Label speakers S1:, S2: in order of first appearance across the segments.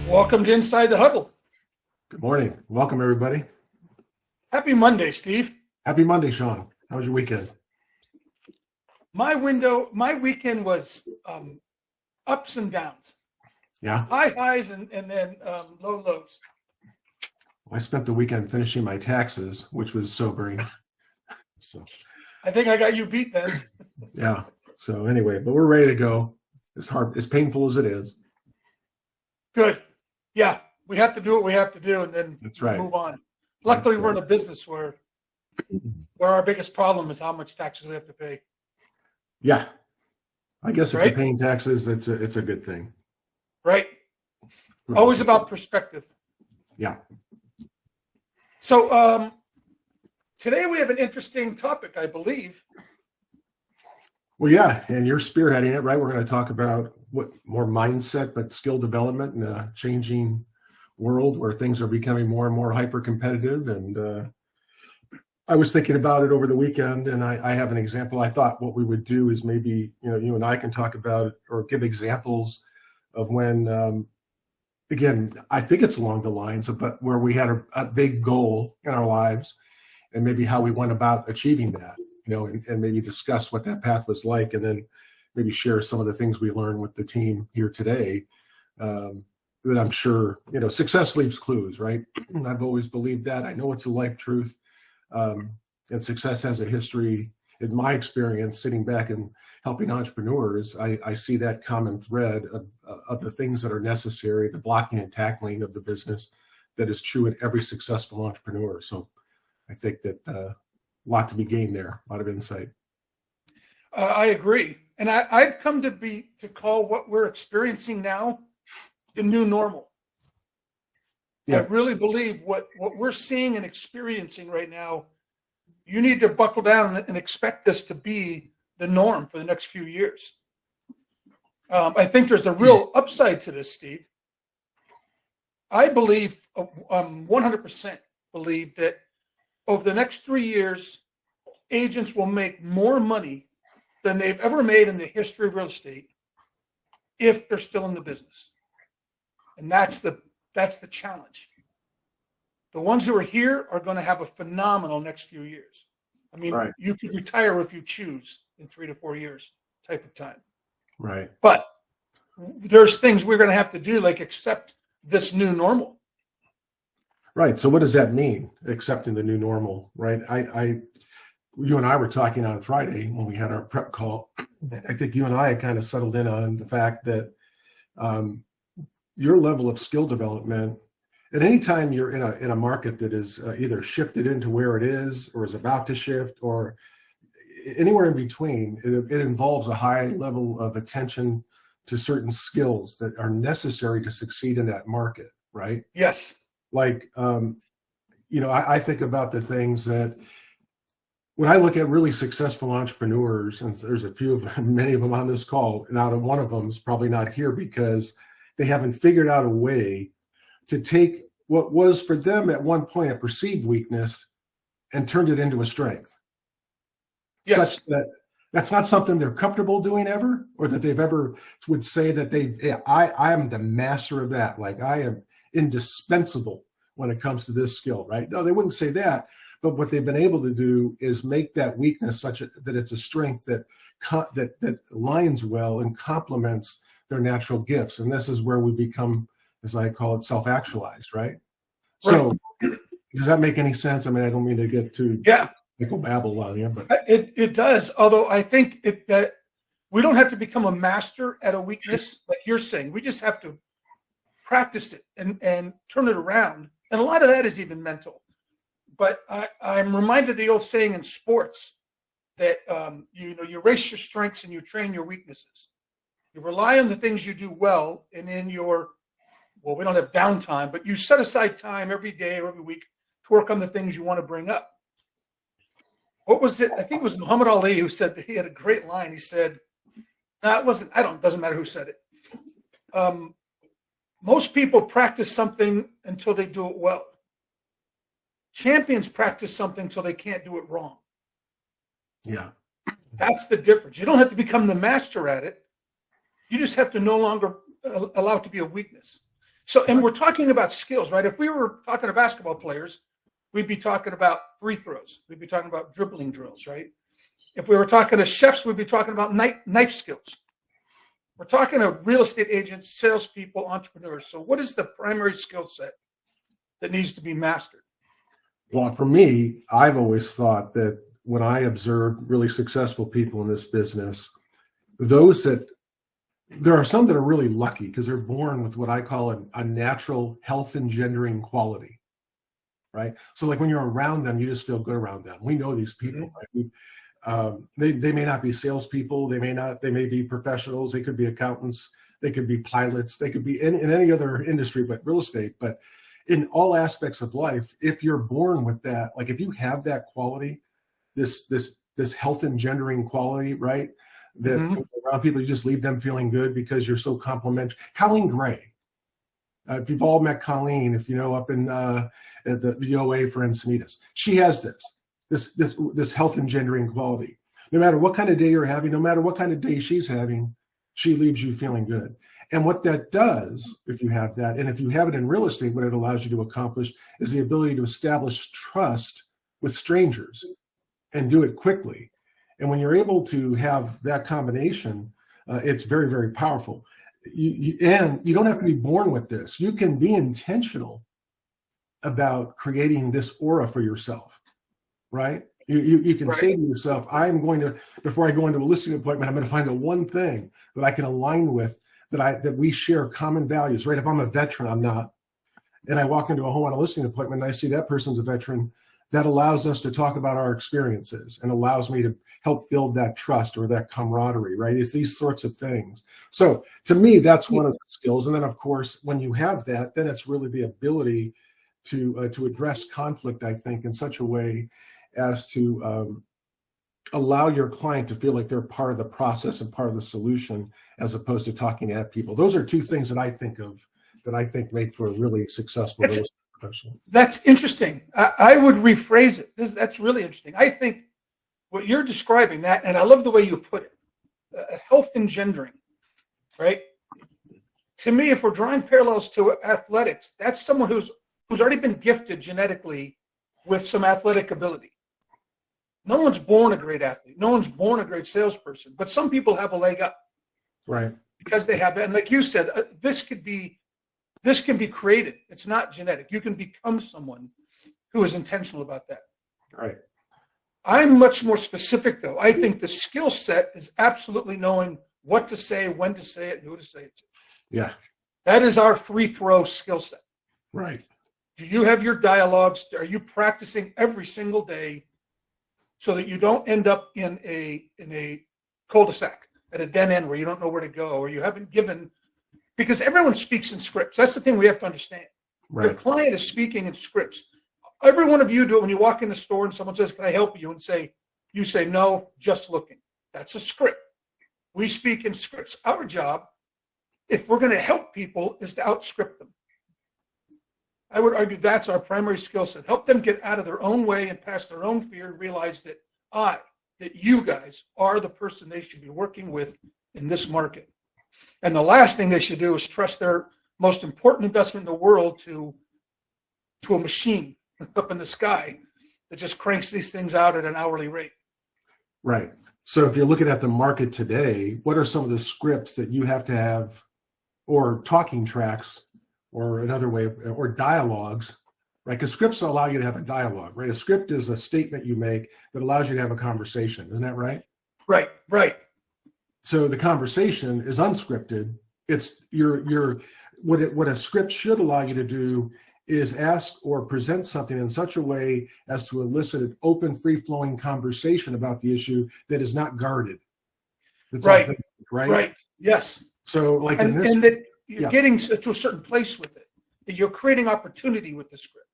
S1: Welcome to Inside the Huddle.
S2: Good morning. Welcome, everybody.
S1: Happy Monday, Steve.
S2: Happy Monday, Sean. How was your weekend?
S1: My weekend was ups and downs.
S2: Yeah.
S1: High highs and then low lows.
S2: I spent the weekend finishing my taxes, which was sobering. So
S1: I think I got you beat then.
S2: yeah. So anyway, but we're ready to go. As painful as it is.
S1: Good. Yeah. We have to do what we have to do and then
S2: That's right.
S1: move on. Luckily, we're in a business where our biggest problem is how much taxes we have to pay.
S2: Yeah. I guess if
S1: Right?
S2: you're paying taxes, it's a good thing.
S1: Right. Always about perspective.
S2: Yeah.
S1: So today we have an interesting topic, I believe.
S2: Well, yeah, and you're spearheading it, right? We're going to talk about what more mindset, but skill development in a changing world where things are becoming more and more hyper competitive. And I was thinking about it over the weekend, and I have an example. I thought what we would do is maybe you and I can talk about it or give examples of when, again, I think it's along the lines of but where we had a big goal in our lives, and maybe how we went about achieving that. And maybe discuss what that path was like, and then maybe share some of the things we learned with the team here today. That I'm sure, success leaves clues, right? I've always believed that. I know it's a life truth. And success has a history. In my experience, sitting back and helping entrepreneurs, I see that common thread of the things that are necessary, the blocking and tackling of the business that is true in every successful entrepreneur. So I think that a lot to be gained there, a lot of insight.
S1: I agree. And I've come to call what we're experiencing now the new normal.
S2: Yeah.
S1: I really believe what we're seeing and experiencing right now, you need to buckle down and expect this to be the norm for the next few years. I think there's a real upside to this, Steve. I believe, 100% believe that over the next 3 years, agents will make more money than they've ever made in the history of real estate if they're still in the business. And that's the challenge. The ones who are here are going to have a phenomenal next few years. I mean,
S2: Right.
S1: You could retire if you choose in 3 to 4 years type of time.
S2: Right.
S1: But there's things we're going to have to do, like accept this new normal.
S2: Right. So what does that mean, accepting the new normal, right? You and I were talking on Friday when we had our prep call. I think you and I had kind of settled in on the fact that your level of skill development, at any time you're in a market that is either shifted into where it is or is about to shift or anywhere in between, it involves a high level of attention to certain skills that are necessary to succeed in that market, right?
S1: Yes.
S2: Like, I think about the things that when I look at really successful entrepreneurs, and there's many of them on this call, and out of one of them is probably not here because they haven't figured out a way to take what was for them at one point a perceived weakness and turned it into a strength.
S1: Yes.
S2: Such that that's not something they're comfortable doing ever, or that they've ever would say that I am the master of that. Like I am indispensable when it comes to this skill, right? No, they wouldn't say that. But what they've been able to do is make that weakness such that it's a strength that aligns well and complements their natural gifts. And this is where we become, as I call it, self-actualized, right? So does that make any sense? I mean, I don't mean to get too babble on you, but
S1: it does. Although I think that we don't have to become a master at a weakness like you're saying. We just have to practice it and turn it around. And a lot of that is even mental. But I'm reminded of the old saying in sports that you race your strengths and you train your weaknesses. You rely on the things you do well, and in we don't have downtime, but you set aside time every day or every week to work on the things you want to bring up. What was it? I think it was Muhammad Ali who said that he had a great line. He said, "No, it wasn't. Doesn't matter who said it. Most people practice something until they do it well. Champions practice something until they can't do it wrong."
S2: yeah,
S1: That's the difference. You don't have to become the master at it. You just have to no longer allow it to be a weakness. So, and we're talking about skills, right? If we were talking to basketball players, we'd be talking about free throws. We'd be talking about dribbling drills, right? If we were talking to chefs, we'd be talking about knife skills. We're talking to real estate agents, salespeople, entrepreneurs. So what is the primary skill set that needs to be mastered?
S2: Well, for me, I've always thought that when I observe really successful people in this business, there are some that are really lucky because they're born with what I call a natural health engendering quality, right? So like when you're around them, you just feel good around them. We know these people, right? They may not be salespeople. They may be professionals. They could be accountants. They could be pilots. They could be in any other industry, but real estate. But in all aspects of life, if you're born with that, like if you have that quality, this health engendering quality, right? That around people, you just leave them feeling good because you're so complimentary. Colleen Gray, if you've all met Colleen, if you know up in at the OA for Encinitas, she has this health engendering quality. No matter what kind of day you're having, no matter what kind of day she's having, she leaves you feeling good. And what that does, if you have that, and if you have it in real estate, what it allows you to accomplish is the ability to establish trust with strangers and do it quickly. And when you're able to have that combination, it's very, very powerful. And you don't have to be born with this. You can be intentional about creating this aura for yourself, right? You can say to yourself, I'm going to, before I go into a listing appointment, I'm going to find the one thing that I can align with, that we share common values, right? If I'm a veteran, I'm not. And I walk into a home on a listing appointment and I see that person's a veteran, that allows us to talk about our experiences and allows me to help build that trust or that camaraderie, right? It's these sorts of things. So to me, that's one of the skills. And then of course, when you have that, then it's really the ability to address conflict, I think, in such a way as to allow your client to feel like they're part of the process and part of the solution, as opposed to talking at people. Those are two things that I think of that I think make for a really successful real estate professional.
S1: That's interesting. I would rephrase it. That's really interesting. I think what you're describing that, and I love the way you put it, health engendering, right? To me, if we're drawing parallels to athletics, that's someone who's already been gifted genetically with some athletic ability. No one's born a great athlete. No one's born a great salesperson, but some people have a leg up,
S2: right? Because
S1: they have that. And like you said, this can be created. It's not genetic. You can become someone who is intentional about that.
S2: Right.
S1: I'm much more specific, though. I think the skill set is absolutely knowing what to say, when to say it, and who to say it to.
S2: Yeah.
S1: That is our free throw skill set.
S2: Right.
S1: Do you have your dialogues? Are you practicing every single day so that you don't end up in a cul-de-sac at a dead end where you don't know where to go, or you haven't given, because everyone speaks in scripts. That's the thing we have to understand. Right. Your client is speaking in scripts. Every one of you do it when you walk in the store and someone says, "Can I help you?" and you say, "No, just looking." That's a script. We speak in scripts. Our job, if we're going to help people, is to outscript them. I would argue that's our primary skill set. Help them get out of their own way and past their own fear and realize that you guys are the person they should be working with in this market. And the last thing they should do is trust their most important investment in the world to a machine up in the sky that just cranks these things out at an hourly rate.
S2: Right. So if you're looking at the market today, what are some of the scripts that you have to have, or talking tracks, or another way, or dialogues, right? Because scripts allow you to have a dialogue, right? A script is a statement you make that allows you to have a conversation. Isn't that right?
S1: Right, right.
S2: So the conversation is unscripted. It's what a script should allow you to do is ask or present something in such a way as to elicit an open, free-flowing conversation about the issue that is not guarded.
S1: Right. Right. Yes.
S2: So like
S1: you're getting to a certain place with it. You're creating opportunity with the script.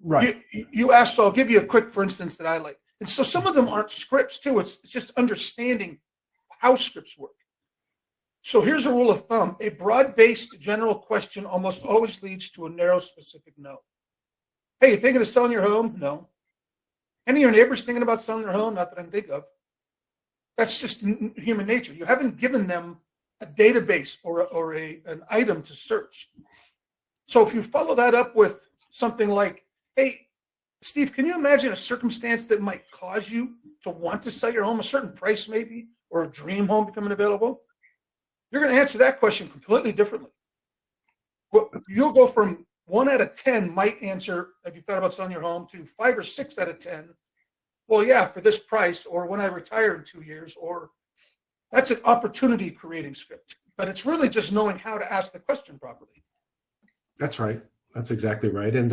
S2: Right.
S1: You asked, so I'll give you a quick, for instance, that I like. And so some of them aren't scripts too. It's just understanding how scripts work. So here's a rule of thumb. A broad-based general question almost always leads to a narrow, specific no. Hey, you thinking of selling your home? No. Any of your neighbors thinking about selling their home? Not that I can think of. That's just human nature. You haven't given them a database or an item to search. So if you follow that up with something like, hey, Steve, can you imagine a circumstance that might cause you to want to sell your home, a certain price maybe, or a dream home becoming available? You're going to answer that question completely differently. Well, you'll go from 1 out of 10 might answer, have you thought about selling your home, to 5 or 6 out of 10. Well, yeah, for this price, or when I retire in 2 years, or that's an opportunity creating script. But it's really just knowing how to ask the question properly.
S2: That's right. That's exactly right. And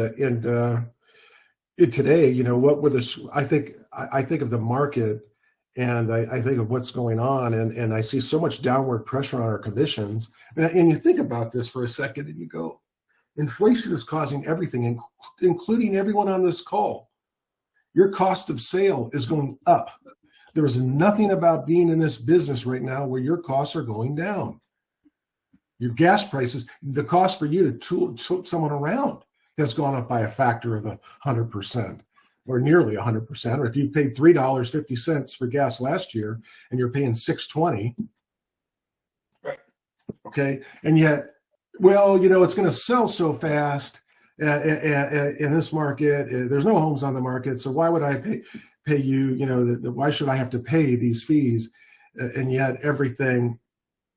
S2: today, you know, what would this? I think of the market, and I think of what's going on, and I see so much downward pressure on our commissions. And you think about this for a second, and you go, inflation is causing everything, including everyone on this call. Your cost of sale is going up. There is nothing about being in this business right now where your costs are going down. Your gas prices, the cost for you to tool someone around has gone up by a factor of 100%, or nearly 100%. Or if you paid $3.50 for gas last year and you're paying $6.20,
S1: right?
S2: Okay, and yet, well, you know, it's going to sell so fast in this market. There's no homes on the market, so why would I pay you? You know, why should I have to pay these fees? And yet, everything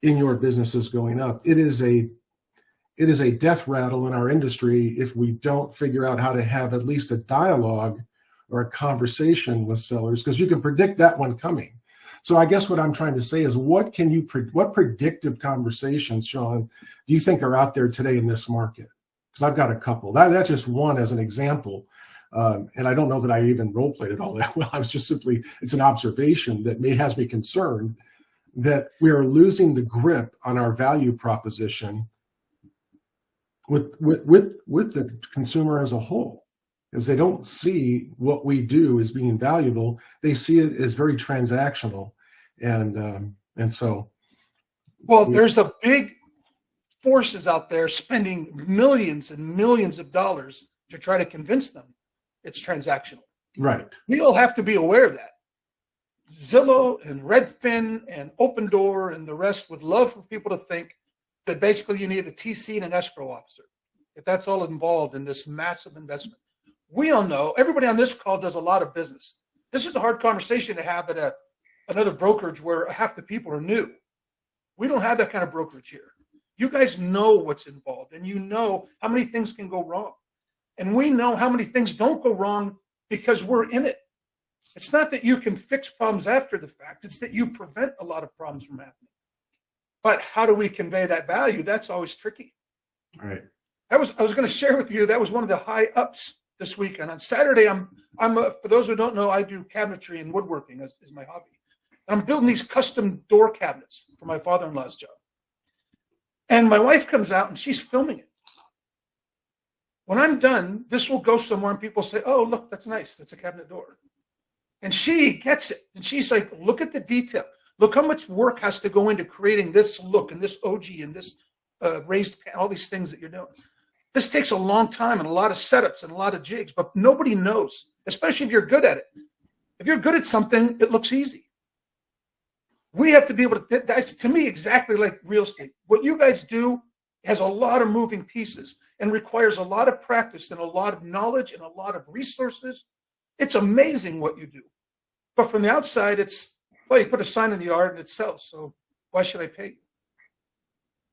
S2: in your business is going up. It is a death rattle in our industry if we don't figure out how to have at least a dialogue or a conversation with sellers, because you can predict that one coming. So I guess what I'm trying to say is, what predictive conversations, Sean, do you think are out there today in this market? Because I've got a couple. That's just one as an example. And I don't know that I even role played it all that well. I was just simply, it's an observation that has me concerned that we are losing the grip on our value proposition with the consumer as a whole, because they don't see what we do as being valuable. They see it as very transactional, and so.
S1: Well, there's a big forces out there spending millions and millions of dollars to try to convince them it's transactional.
S2: Right.
S1: We all have to be aware of that. Zillow and Redfin and Open Door and the rest would love for people to think that basically you need a TC and an escrow officer, if that's all involved in this massive investment. We all know, everybody on this call does a lot of business. This is a hard conversation to have at another brokerage where half the people are new. We don't have that kind of brokerage here. You guys know what's involved, and you know how many things can go wrong. And we know how many things don't go wrong because we're in it. It's not that you can fix problems after the fact. It's that you prevent a lot of problems from happening. But how do we convey that value? That's always tricky.
S2: All right.
S1: I was going to share with you, that was one of the high ups this weekend. On Saturday, I'm for those who don't know, I do cabinetry and woodworking is my hobby. And I'm building these custom door cabinets for my father-in-law's job. And my wife comes out and she's filming it. When I'm done, this will go somewhere and people say, oh, look, that's nice. That's a cabinet door. And she gets it. And she's like, look at the detail. Look how much work has to go into creating this look and this OG and this raised pan, all these things that you're doing. This takes a long time and a lot of setups and a lot of jigs, but nobody knows, especially if you're good at it. If you're good at something, it looks easy. We have to be able to, that's to me exactly like real estate. What you guys do has a lot of moving pieces and requires a lot of practice and a lot of knowledge and a lot of resources. It's amazing what you do. But from the outside, it's, well, you put a sign in the yard and it sells. So why should I pay you?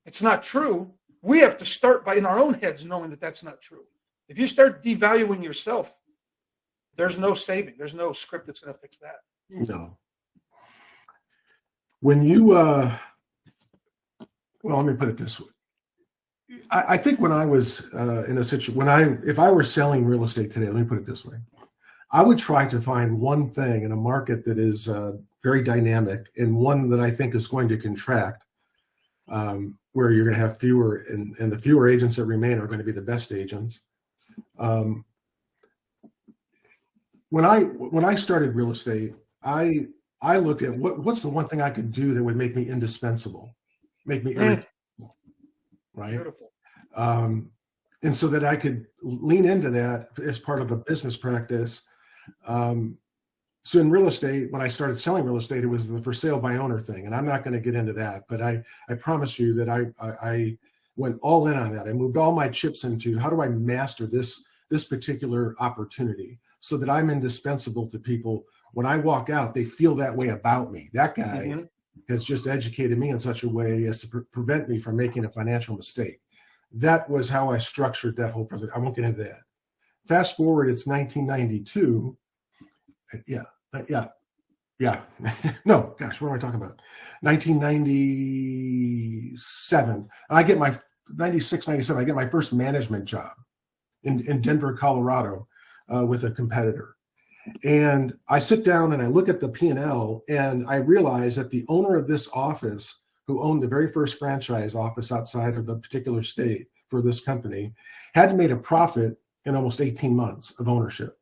S1: It's not true. We have to start by in our own heads knowing that that's not true. If you start devaluing yourself, there's no saving. There's no script that's going to fix that.
S2: No. When you, well, let me put it this way. I think when I was in a situation, if I were selling real estate today, let me put it this way. I would try to find one thing in a market that is very dynamic and one that I think is going to contract, where you're going to have fewer, and the fewer agents that remain are going to be the best agents. When I started real estate, I looked at what's the one thing I could do that would make me indispensable, make me irresistible, right?
S1: Beautiful.
S2: And so that I could lean into that as part of a business practice. So in real estate, when I started selling real estate, it was the for sale by owner thing. And I'm not going to get into that, but I promise you that went all in on that. I moved all my chips into how do I master this particular opportunity so that I'm indispensable to people. When I walk out, they feel that way about me. That guy has just educated me in such a way as to prevent me from making a financial mistake. That was how I structured that whole project. I won't get into that. Fast forward, it's 1992. Yeah. No, gosh, what am I talking about? 1997. I get my 96, 97. I get my first management job in Denver, Colorado, with a competitor. And I sit down and I look at the P&L and I realize that the owner of this office, who owned the very first franchise office outside of a particular state for this company, had made a profit in almost 18 months of ownership.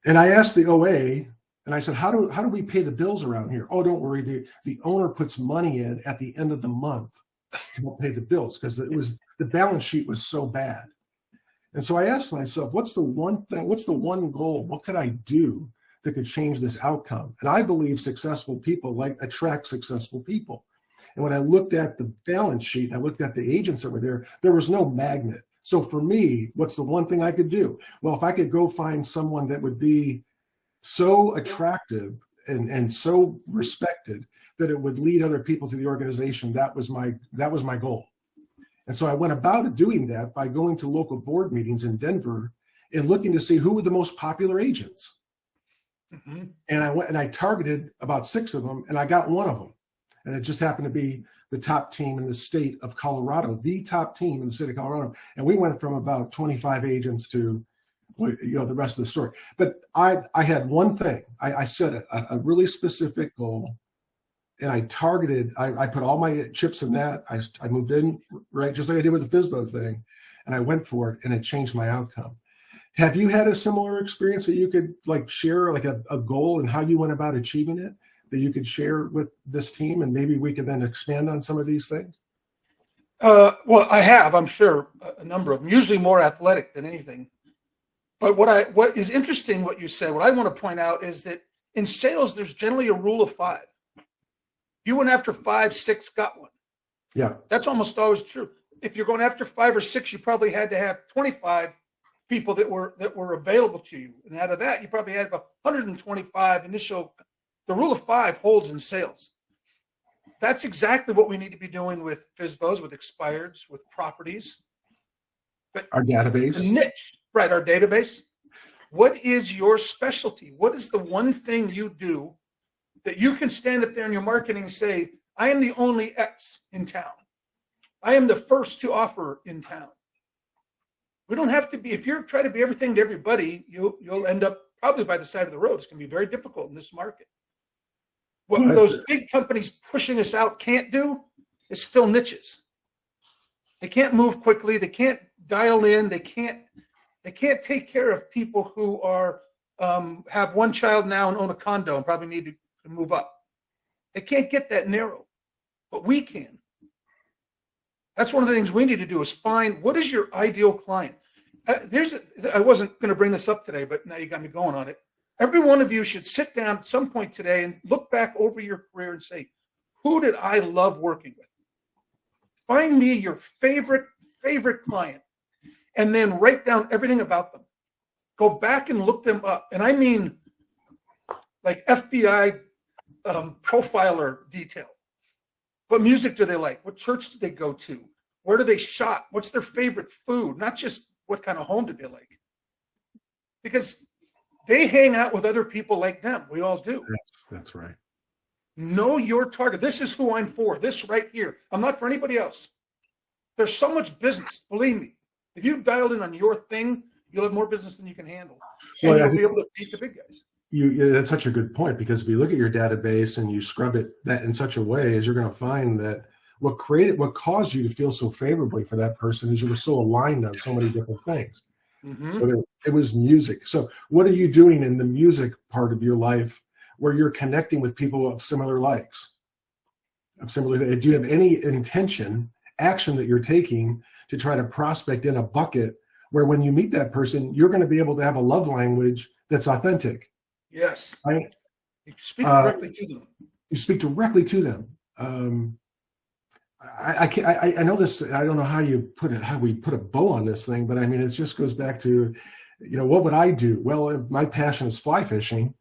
S2: And I asked the OA, and I said, how do we pay the bills around here? Oh, don't worry. The owner puts money in at the end of the month to help pay the bills because the balance sheet was so bad. And so I asked myself, what's the one thing, what's the one goal? What could I do that could change this outcome? And I believe successful people attract successful people. And when I looked at the balance sheet, I looked at the agents that were there, there was no magnet. So for me, what's the one thing I could do? Well, if I could go find someone that would be so attractive and so respected that it would lead other people to the organization, that was my goal. And so I went about doing that by going to local board meetings in Denver and looking to see who were the most popular agents. And I went and I targeted about 6 of them, and I got one of them. And it just happened to be the top team in the state of Colorado, the top team in the state of Colorado. And we went from about 25 agents to, the rest of the story. But I had one thing. I set a really specific goal, and I targeted, I put all my chips in that. I moved in, right, just like I did with the FSBO thing, and I went for it, and it changed my outcome. Have you had a similar experience that you could share, a goal and how you went about achieving it that you could share with this team, and maybe we could then expand on some of these things?
S1: Well, I have, I'm sure, a number of them, usually more athletic than anything. But what is interesting, what you said, what I want to point out is that in sales, there's generally a rule of 5. You went after 5, 6, got one.
S2: Yeah.
S1: That's almost always true. If you're going after 5 or 6, you probably had to have 25 people that were available to you. And out of that, you probably had about 125 initial. The rule of 5 holds in sales. That's exactly what we need to be doing with FSBOs, with expireds, with properties. But
S2: our database.
S1: The niche, right, our database. What is your specialty? What is the one thing you do that you can stand up there in your marketing and say, I am the only X in town. I am the first to offer in town. We don't have to be, if you're trying to be everything to everybody, you'll end up probably by the side of the road. It's going to be very difficult in this market. What those big companies pushing us out can't do is fill niches. They can't move quickly. They can't dial in. They can't take care of people who are have one child now and own a condo and probably need to move up. They can't get that narrow, but we can. That's one of the things we need to do is find what is your ideal client. I wasn't going to bring this up today, but now you got me going on it. Every one of you should sit down at some point today and look back over your career and say, who did I love working with? Find me your favorite client and then write down everything about them. Go back and look them up. And I mean like FBI profiler detail. What music do they like? What church do they go to? Where do they shop? What's their favorite food? Not just what kind of home do they like. Because they hang out with other people like them. We all do.
S2: That's right.
S1: Know your target. This is who I'm for. This right here. I'm not for anybody else. There's so much business. Believe me. If you dialed in on your thing, you'll have more business than you can handle. And you'll be able to beat the big guys.
S2: That's such a good point, because if you look at your database and you scrub it that in such a way, as you're going to find that what caused you to feel so favorably for that person is you were so aligned on so many different things. Whether it was music. So what are you doing in the music part of your life where you're connecting with people of similar likes? Do you have any action that you're taking to try to prospect in a bucket where when you meet that person, you're going to be able to have a love language that's authentic?
S1: Yes.
S2: Right?
S1: You speak directly to them.
S2: You speak directly to them. I can't, I know this, I don't know how we put a bow on this thing, but I mean, it just goes back to, what would I do? Well, if my passion is fly fishing,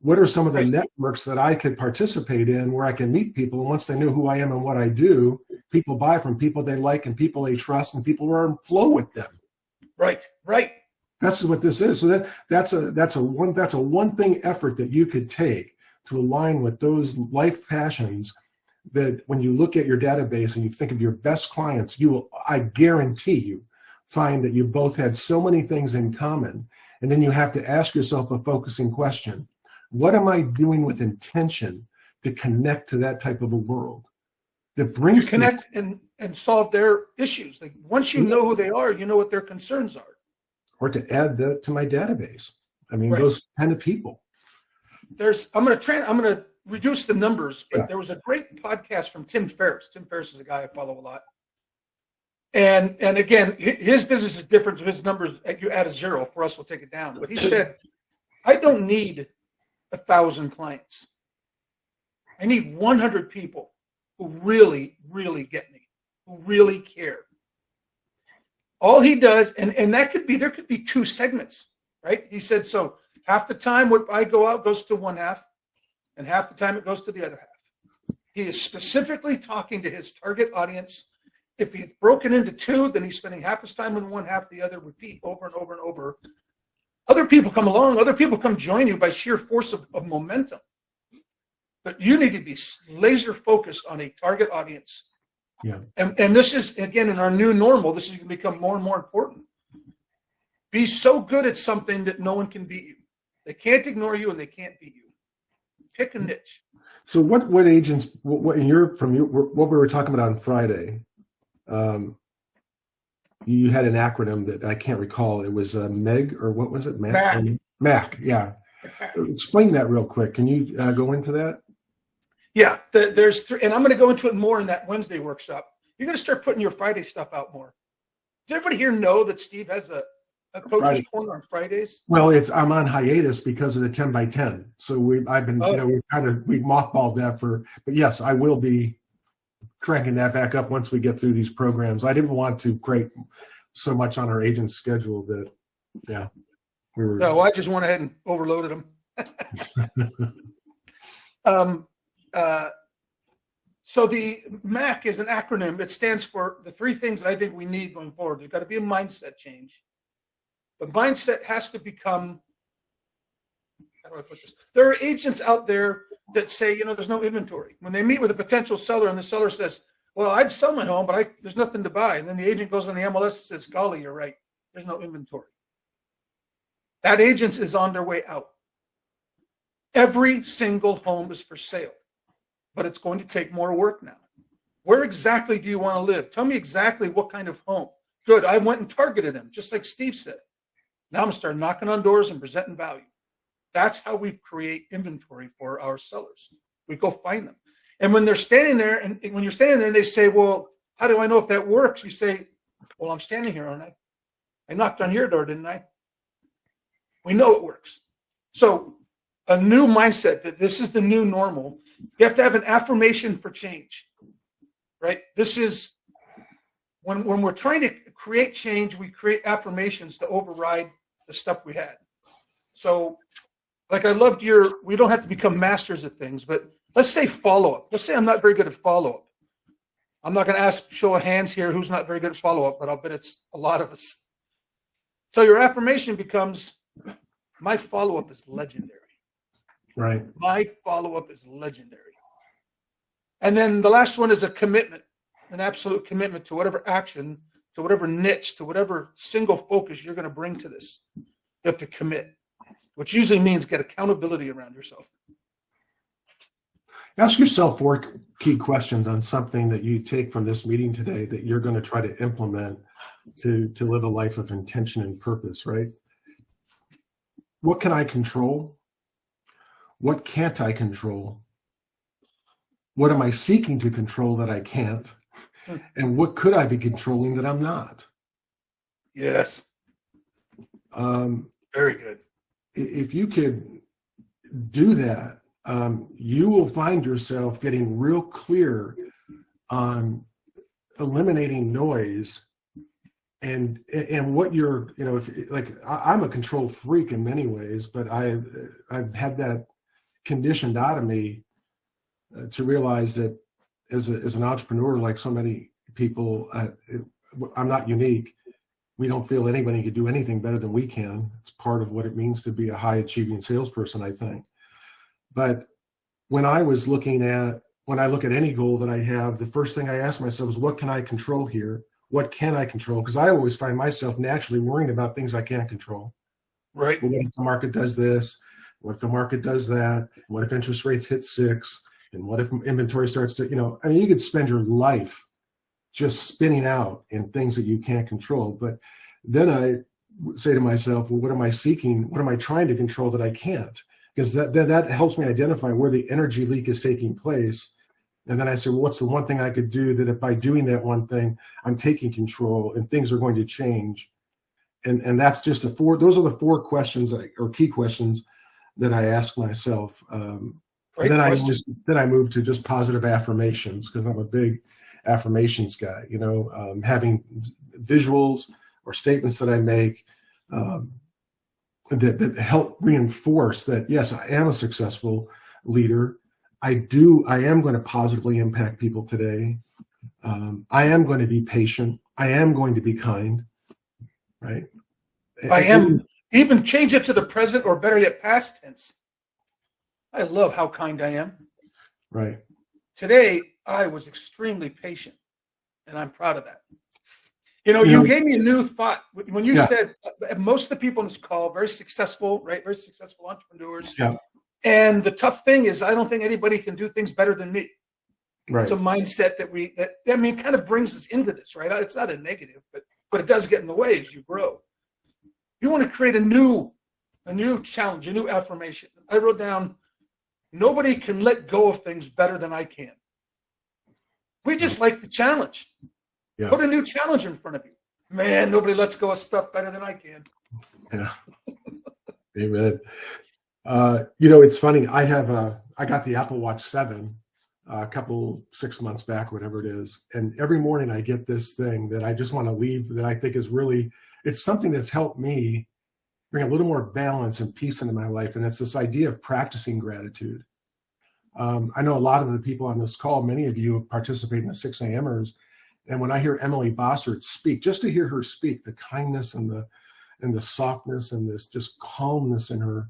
S2: what are some of the networks that I could participate in where I can meet people? And once they know who I am and what I do, people buy from people they like and people they trust and people are in flow with them.
S1: Right.
S2: That's what this is. So that's a one thing effort that you could take to align with those life passions, that when you look at your database and you think of your best clients, you will, I guarantee you, find that you both had so many things in common. And then you have to ask yourself a focusing question. What am I doing with intention to connect to that type of a world that brings
S1: to connect and solve their issues? Like, once you know who they are, you know what their concerns are.
S2: Or to add that to my database. I mean, those kind of people.
S1: I'm going to reduce the numbers, but there was a great podcast from Tim Ferriss. Tim Ferriss is a guy I follow a lot. And again, his business is different. So his numbers, you add a zero, for us, we'll take it down. But he said, I don't need 1,000 clients. I need 100 people who really, really get me, who really care. All he does, and there could be two segments, right? He said, so half the time what I go out goes to one half, and half the time it goes to the other half. He is specifically talking to his target audience. If he's broken into two, then he's spending half his time in one, half the other, repeat over and over and over. Other people come along, other people come join you by sheer force of momentum. But you need to be laser focused on a target audience.
S2: Yeah.
S1: And this is, again, in our new normal, this is going to become more and more important. Be so good at something that no one can beat you. They can't ignore you and they can't beat you. Pick a niche.
S2: So what agents, what we were talking about on Friday, you had an acronym that I can't recall. It was MEG, or what was it? MAC, yeah. Explain that real quick. Can you go into that?
S1: Yeah, there's three, and I'm going to go into it more in that Wednesday workshop. You're going to start putting your Friday stuff out more. Does everybody here know that Steve has a coach's corner on Fridays?
S2: Well, I'm on hiatus because of the 10 by 10. So we've mothballed that but yes, I will be cranking that back up once we get through these programs. I didn't want to create so much on our agent's schedule that,
S1: No, I just went ahead and overloaded them. So the MAC is an acronym. It stands for the three things that I think we need going forward. There's got to be a mindset change. The mindset has to become, how do I put this? There are agents out there that say, there's no inventory. When they meet with a potential seller and the seller says, well, I'd sell my home, but there's nothing to buy. And then the agent goes on the MLS and says, golly, you're right. There's no inventory. That agent is on their way out. Every single home is for sale, but it's going to take more work now. Where exactly do you want to live? Tell me exactly what kind of home. Good. I went and targeted them, just like Steve said. Now I'm going to start knocking on doors and presenting value. That's how we create inventory for our sellers. We go find them. And when they're standing there, and when you're standing there and they say, well, how do I know if that works? You say, well, I'm standing here, aren't I? I knocked on your door, didn't I? We know it works. So a new mindset that this is the new normal. You have to have an affirmation for change, right? This is when we're trying to create change, we create affirmations to override the stuff we had. So like I loved we don't have to become masters at things, but let's say follow-up. Let's say I'm not very good at follow-up. I'm not going to show of hands here who's not very good at follow-up, but I'll bet it's a lot of us. So your affirmation becomes, my follow-up is legendary.
S2: Right.
S1: My follow-up is legendary. And then the last one is a commitment, an absolute commitment to whatever action, to whatever niche, to whatever single focus you're going to bring to this. You have to commit, which usually means get accountability around yourself.
S2: Ask yourself 4 key questions on something that you take from this meeting today that you're going to try to implement to live a life of intention and purpose, right? What can I control? What can't I control? What am I seeking to control that I can't? And what could I be controlling that I'm not?
S1: Yes. Very good.
S2: If you could do that, you will find yourself getting real clear on eliminating noise and what you're, if like I'm a control freak in many ways, but I've had that conditioned out of me to realize that as an entrepreneur, like so many people, I'm not unique. We don't feel anybody can do anything better than we can. It's part of what it means to be a high achieving salesperson, I think. But when I look at any goal that I have, the first thing I ask myself is, what can I control here? What can I control? Because I always find myself naturally worrying about things I can't control.
S1: Right.
S2: Well, what if the market does this? What if the market does that? What if interest rates hit 6? And what if inventory starts to, you could spend your life just spinning out in things that you can't control. But then I say to myself, well, what am I seeking? What am I trying to control that I can't? Because that helps me identify where the energy leak is taking place. And then I say, well, what's the one thing I could do that if by doing that one thing, I'm taking control and things are going to change? And that's just those are the 4 questions or key questions that I ask myself. And then I move to just positive affirmations, because I'm a big affirmations guy, having visuals or statements that I make that help reinforce that, yes, I am a successful leader. I am going to positively impact people today. I am going to be patient. I am going to be kind, right?
S1: I am. Even change it to the present, or better yet, past tense. I love how kind I am.
S2: Right.
S1: Today, I was extremely patient, and I'm proud of that. You gave me a new thought when you said most of the people in this call, very successful, right? Very successful entrepreneurs.
S2: Yeah.
S1: And the tough thing is, I don't think anybody can do things better than me.
S2: Right.
S1: It's a mindset that kind of brings us into this, right? It's not a negative, but it does get in the way as you grow. You want to create a new challenge, a new affirmation. I wrote down, nobody can let go of things better than I can. We just like the challenge. Yeah. Put a new challenge in front of you. Man, nobody lets go of stuff better than I can.
S2: Yeah. Amen. It's funny. I got the Apple Watch 7 6 months back, whatever it is. And every morning I get this thing that I just want to leave, that I think is really, it's something that's helped me bring a little more balance and peace into my life. And it's this idea of practicing gratitude. I know a lot of the people on this call, many of you participate in the 6 a.m.ers. And when I hear Emily Bossert speak, just to hear her speak, the kindness and the softness and this just calmness in her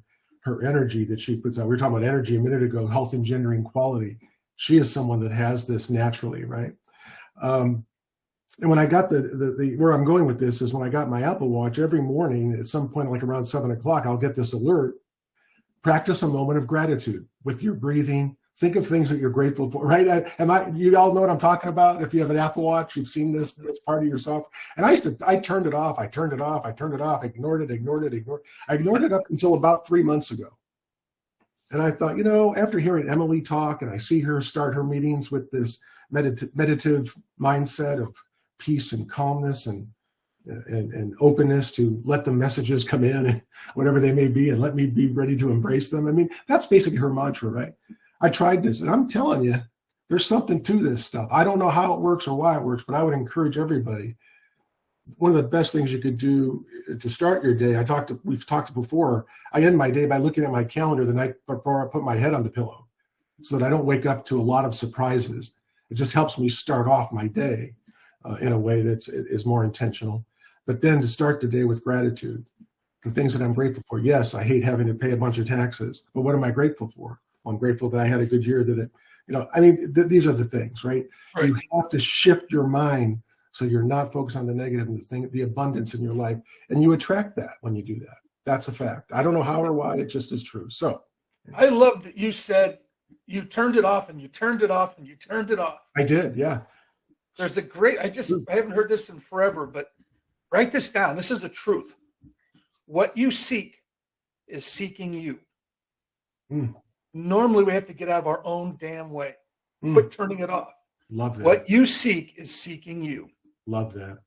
S2: energy that she puts out. We were talking about energy a minute ago, health engendering quality. She is someone that has this naturally, right? And when I got where I'm going with this is, when I got my Apple Watch, every morning at some point, like around 7 o'clock, I'll get this alert. Practice a moment of gratitude with your breathing. Think of things that you're grateful for, right? You all know what I'm talking about. If you have an Apple Watch, you've seen this part of yourself. And I turned it off. I ignored it. I ignored it up until about 3 months ago. And I thought, after hearing Emily talk, and I see her start her meetings with this meditative mindset of peace and calmness and openness to let the messages come in, and whatever they may be, and let me be ready to embrace them. I mean, that's basically her mantra, right? I tried this, and I'm telling you, there's something to this stuff. I don't know how it works or why it works, but I would encourage everybody. One of the best things you could do to start your day, we've talked before, I end my day by looking at my calendar the night before I put my head on the pillow, so that I don't wake up to a lot of surprises. It just helps me start off my day in a way that is more intentional. But then to start the day with gratitude, the things that I'm grateful for. Yes, I hate having to pay a bunch of taxes, but what am I grateful for? Well, I'm grateful that I had a good year, these are the things, right? You have to shift your mind so you're not focused on the negative and the abundance in your life. And you attract that when you do that. That's a fact. I don't know how or why, it just is true. So
S1: I love that you said you turned it off and you turned it off and you turned it off.
S2: I did, yeah.
S1: There's I haven't heard this in forever, but write this down. This is a truth. What you seek is seeking you. Normally, we have to get out of our own damn way. Quit turning it off.
S2: Love that.
S1: What you seek is seeking you.
S2: Love that.